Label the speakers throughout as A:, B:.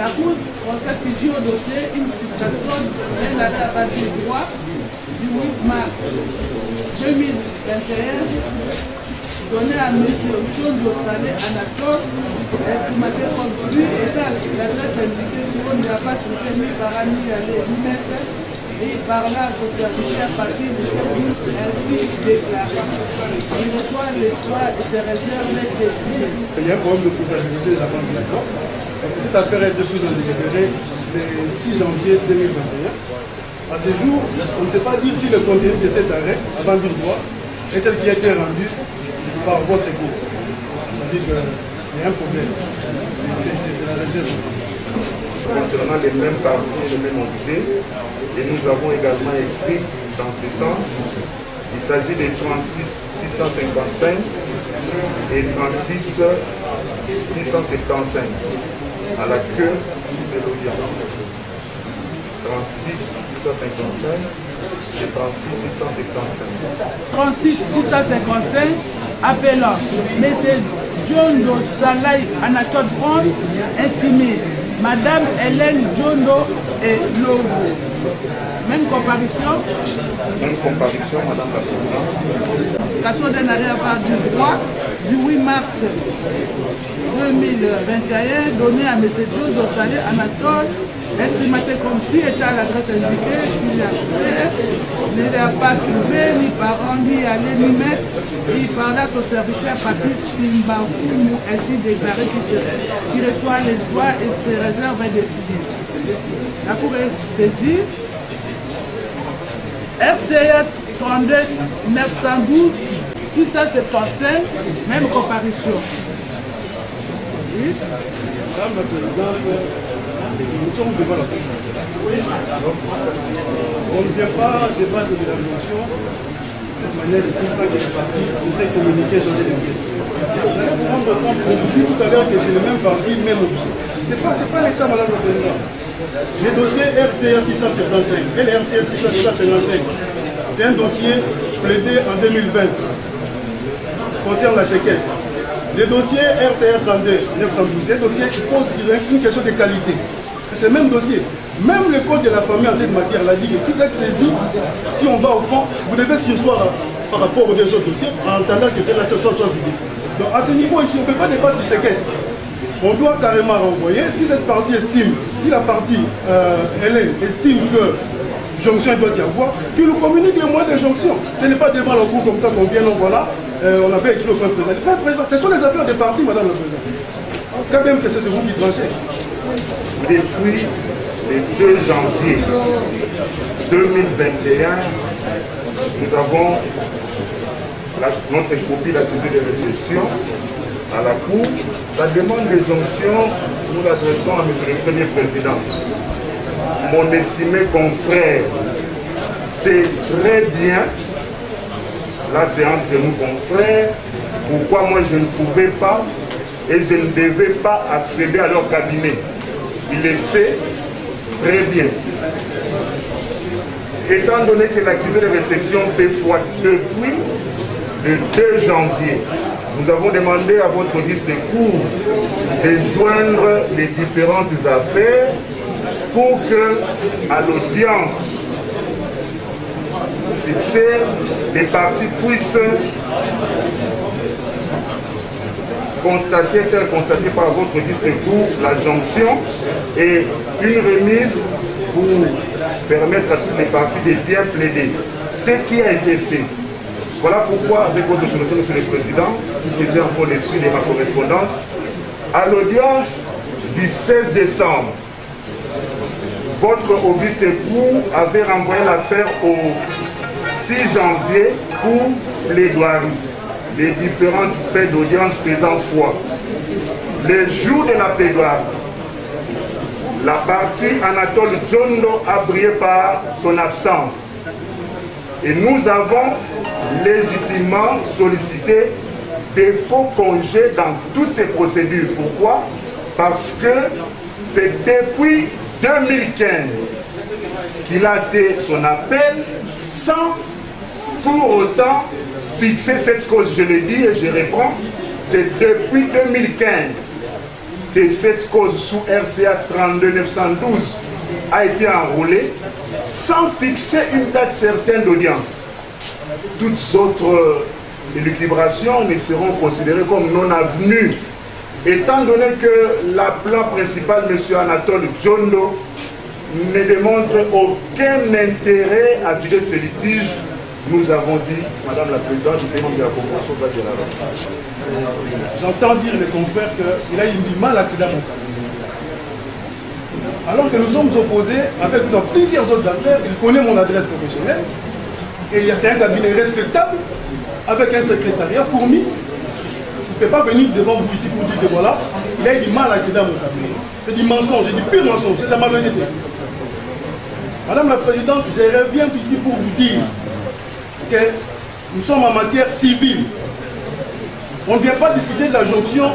A: La Cour constate figé au dossier une citation d'un arrêt du droit du 8 mars 2021 donné à M. Chondo Salé Anatole, estimateur comme lui, étant l'adresse indiquée si on n'a pas traité ni par an ni aller ni mettre, et par là son service à partir de ce but ainsi déclaré. Il reçoit l'espoir et ses réserves décidées.
B: Il y a un problème de faisabilité de la banque d'accord. Cette affaire a été prise en délibéré le 6 janvier 2021. À ce jour, on ne sait pas dire si le contenu de cet arrêt, avant du droit, est celle qui a été rendue par votre équipe. C'est-à-dire qu'il y a un problème. C'est la réserve.
C: Concernant les mêmes parties, les mêmes entités, et nous avons également écrit dans ce sens, il s'agit des 36 655 et 36 675 à la queue de l'audience. 36 655 et 36 675.
A: 36 655 appelant M. Jondo Salai Anatole France, intimé Madame Hélène Jondo et Lobo. Même comparution.
C: Même comparution, Madame la Présidente.
A: Cassation d'un arrêt à part du droit du 8 mars 2021 donné à M. Jondo Salai Anatole, estimaté comme suit, étant à l'adresse indiquée, s'il a ne l'a pas trouvé, ni parents, ni aller, ni mettre, il parla à son serviteur Patrice Simbaoumou, ainsi déclaré qui reçoit l'espoir et ses réserves décidées. La Cour est saisie. RCA 32 912 675, même comparution. Oui.
B: Madame la Présidente, nous sommes devant la Cour. On ne vient pas débattre de la motion de cette manière de 500 qui est parti, on essaie de communiquer, changer de pièces. On dit tout à l'heure que c'est le même parti, même objet. Ce n'est pas le cas, Madame la Présidente. Les dossiers RCA 675 et les RCA 655, c'est un dossier plaidé en 2020 concerne la séquestre. Le dossier RCA 32 912, c'est un dossier qui pose sur une question de qualité. C'est le même dossier. Même le code de la famille en cette matière l'a dit que si vous êtes saisi, si on va au fond, vous devez sursoir par rapport aux deux autres dossiers en attendant que celle-là soit vidée. Donc à ce niveau ici, on ne peut pas débattre du séquestre. On doit carrément renvoyer. Si cette partie estime, si la partie Hélène estime que jonction doit y avoir, qu'il nous communique le moyen de jonction. Ce n'est pas devant la cour comme ça qu'on vient, non, voilà, on avait écrit au point président. Ce sont les affaires des partis, Madame la Présidente. Quand même que c'est vous qui tranchez.
C: Depuis le 2 janvier 2021, nous avons notre copie d'accusé de réception à la Cour. La demande de jonction, nous l'adressons à M. le Premier Président. Mon estimé confrère, c'est très bien la séance de nos confrères. Pourquoi moi je ne pouvais pas et je ne devais pas accéder à leur cabinet. Il le sait très bien. Étant donné que l'accusé de réception fait foi depuis le 2 janvier, nous avons demandé à votre secours de joindre les différentes affaires pour que, à l'audience fixée, les parties puissent faire constater par votre secours la jonction et une remise pour permettre à toutes les parties de bien plaider. Ce qui a été fait. Voilà pourquoi, avec votre solution, Monsieur le Président, j'étais encore l'esprit de ma correspondance, à l'audience du 16 décembre, votre auguste époux avait renvoyé l'affaire au 6 janvier pour plaidoirie. Les différentes faits d'audience faisant foi. Le jour de la plaidoirie, la partie Anatole Jondo a brillé par son absence. Et nous avons légitimement sollicité des faux congés dans toutes ces procédures. Pourquoi? Parce que c'est depuis 2015 qu'il a fait son appel sans pour autant fixer cette cause. Je le dis et je réponds, c'est depuis 2015. que cette cause sous RCA 32912 a été enrôlée sans fixer une date certaine d'audience. Toutes autres élucubrations ne seront considérées comme non avenues, étant donné que l'appelant principal, M. Anatole Djondo, ne démontre aucun intérêt à vider ce litige. Nous avons dit, Madame la Présidente, je demande de la compréhension de la loi.
B: J'entends dire les confrères qu'il a eu du mal à accéder à mon cabinet. Alors que nous sommes opposés avec dans plusieurs autres affaires, il connaît mon adresse professionnelle et c'est un cabinet respectable avec un secrétariat fourni. Il ne peut pas venir devant vous ici pour dire que voilà, il a eu du mal à accéder à mon cabinet. C'est du mensonge, c'est du pur mensonge, c'est de la malhonnêteté. Madame la Présidente, je reviens ici pour vous dire que nous sommes en matière civile. On ne vient pas discuter de la jonction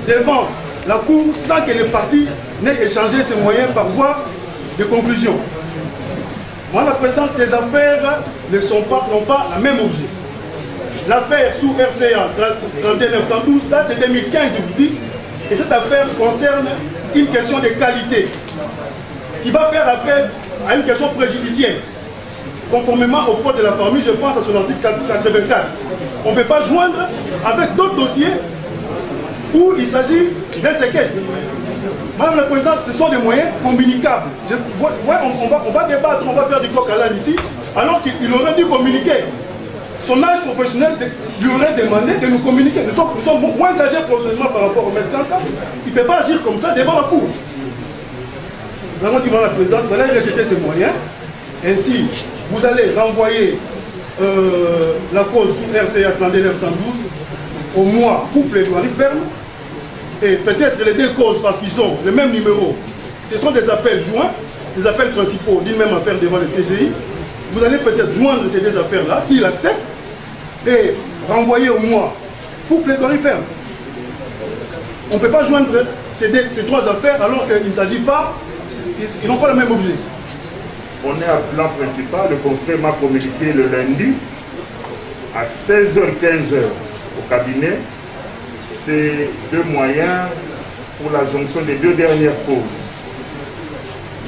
B: devant la Cour sans que les partis n'aient échangé ces moyens par voie de conclusion. Madame la Présidente, ces affaires n'ont pas le même objet. L'affaire sous RCA 32912 date de 2015, je vous dis, et cette affaire concerne une question de qualité qui va faire appel à une question préjudicielle. Conformément au code de la famille, je pense à son article 84. On ne peut pas joindre avec d'autres dossiers où il s'agit d'un séquestre. Madame la Présidente, ce sont des moyens communicables. On va débattre, on va faire du coq à l'âne ici, alors qu'il aurait dû communiquer. Son âge professionnel lui aurait demandé de nous communiquer. Nous sommes moins âgés professionnellement par rapport au maître Kanka. Il ne peut pas agir comme ça devant la Cour. Nous avons dit, Madame la Présidente, vous allez rejeter ces moyens. Ainsi, vous allez renvoyer la cause sous RCA 32912 au mois pour plaidoirie ferme. Et peut-être les deux causes, parce qu'ils ont le même numéro, ce sont des appels joints, des appels principaux d'une même affaire devant le TGI. Vous allez peut-être joindre ces deux affaires-là, s'il accepte, et renvoyer au mois pour plaidoirie ferme. On ne peut pas joindre ces trois affaires alors qu'il ne s'agit pas, ils n'ont pas le même objet.
C: On est à plan principal, le confrère m'a communiqué le lundi à 16h-15h au cabinet. C'est deux moyens pour la jonction des deux dernières causes.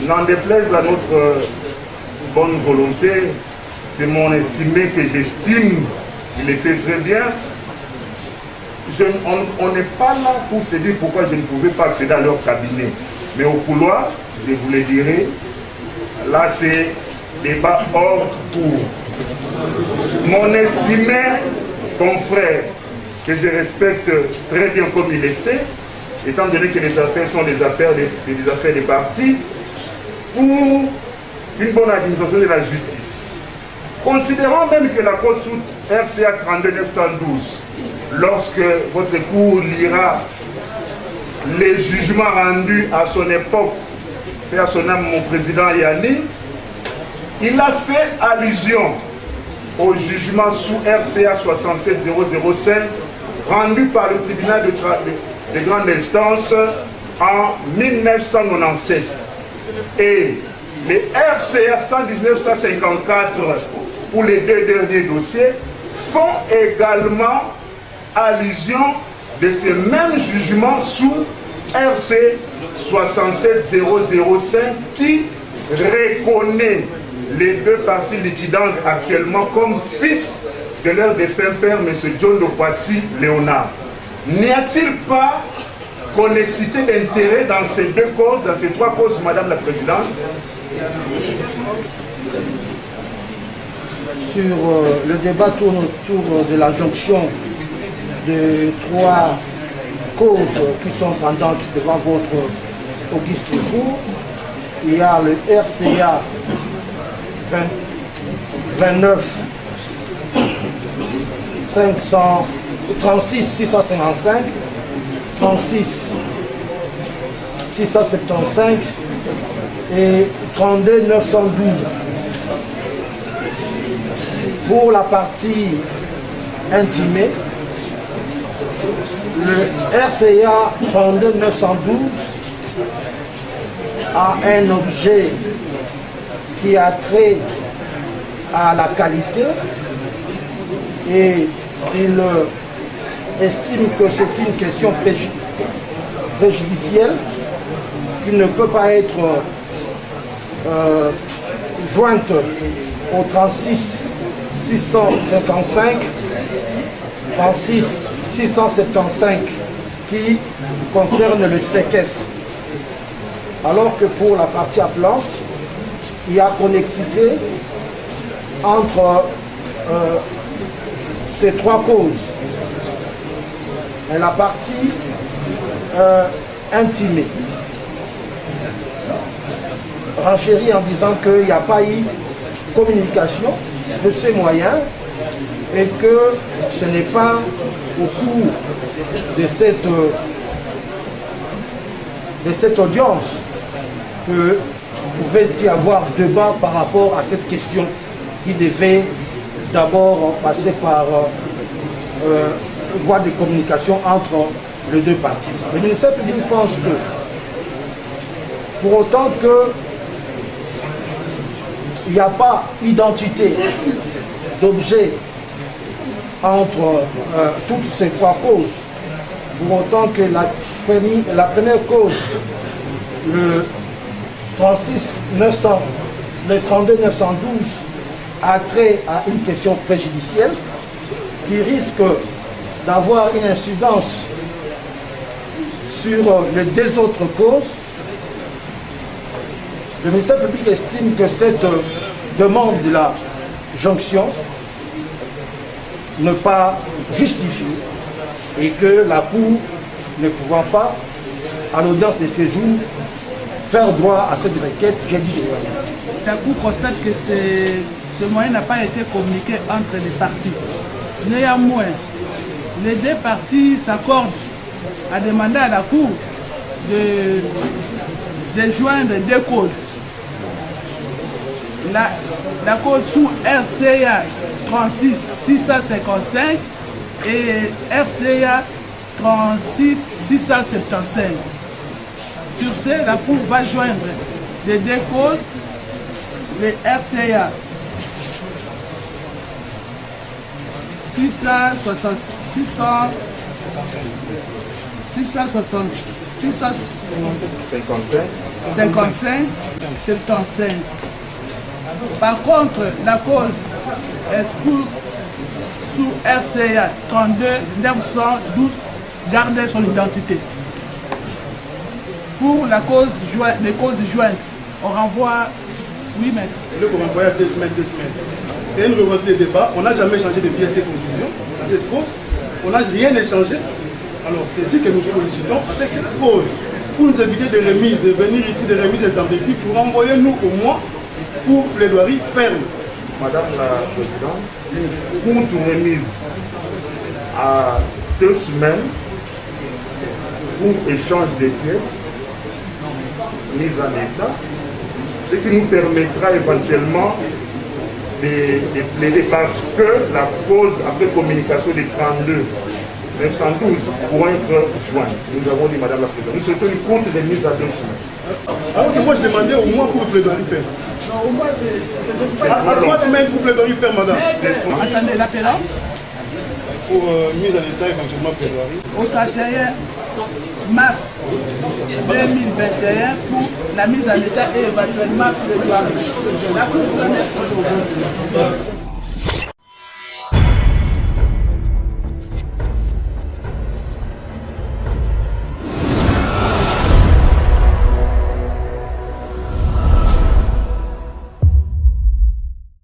C: N'en déplaise à notre bonne volonté, c'est mon estimé que j'estime qu'il le fait très bien. On n'est pas là pour se dire pourquoi je ne pouvais pas accéder à leur cabinet. Mais au couloir, je vous le dirai, là c'est débat hors cours. Mon estimé confrère, que je respecte très bien comme il le sait, étant donné que les affaires sont des affaires des partis, pour une bonne administration de la justice. Considérant même que la cause sous RCA 32912, lorsque votre cour lira les jugements rendus à son époque, et à son âme mon président Yanni, il a fait allusion au jugement sous RCA 67005 rendu par le tribunal de grande instance en 1997. Et les RCA 119-154 pour les deux derniers dossiers font également allusion de ce même jugement sous RC 67005 qui reconnaît les deux parties liquidantes actuellement comme fils de leur défunt père, M. John Lokwasi Léonard. N'y a-t-il pas connexité d'intérêt dans ces deux causes, dans ces trois causes, Madame la Présidente?
D: Sur le débat tourne autour de la jonction de trois causes qui sont pendantes devant votre auguste cour. Il y a le RCA 29 36 655, 36 675 et 32 912. Pour la partie intimée, le RCA 32 912 a un objet qui a trait à la qualité et il estime que c'est une question préjudicielle qui ne peut pas être jointe au 36 655, 36 675 qui concerne le séquestre. Alors que pour la partie appelante, il y a connexité entre ces trois causes. Et la partie intimée renchérit en disant qu'il n'y a pas eu communication de ces moyens et que ce n'est pas au cours de cette audience que pouvait y avoir débat par rapport à cette question qui devait d'abord passer par voie de communication entre les deux parties. Le ministère public pense que pour autant qu'il n'y a pas identité d'objet entre toutes ces trois causes, pour autant que la première cause, le 32 912, a trait à une question préjudicielle qui risque d'avoir une incidence sur les deux autres causes. Le ministère public estime que cette demande de la jonction n'est pas justifiée et que la Cour, ne pouvant pas, à l'audience de ce jour, faire droit à cette requête, j'ai dit de l'audience.
A: La Cour constate que ce moyen n'a pas été communiqué entre les parties. Néanmoins, les deux parties s'accordent à demander à la Cour de joindre deux causes. La cause sous RCA 36 655 et RCA 36 675. Sur ce, la Cour va joindre les deux causes, les RCA 655 75. Par contre, la cause est sous RCA 32 912 garder son identité. Pour la cause les causes jointes, on renvoie, oui maître.
B: Le qu'on renvoie à 2 semaines. C'est une remontée de débat. On n'a jamais changé de pièces et conclusions à cette cause. On n'a rien échangé. Alors c'est ici que nous sollicitons à cette cause pour nous éviter de remises, venir ici de remises intempestives pour envoyer nous au moins pour plaidoirie ferme.
C: Madame la Présidente, une courte remise à 2 semaines pour échange de pièces mise en état, ce qui nous permettra éventuellement de plaider parce que la cause après communication des 32 912 pourra être jointe. Nous avons dit, Madame la Présidente, nous souhaitons une courte remise à 2 semaines.
B: Alors que moi je demandais au moins pour plaidoirie ferme.
A: Non, au moins c'est
B: À 3 semaines pour plaidoirie ferme, madame.
A: attendez, l'appelant
B: Pour mise en état éventuellement plaidoirie.
A: au 31 mars 2021 pour la mise en état et éventuellement plaidoirie. La Cour connaît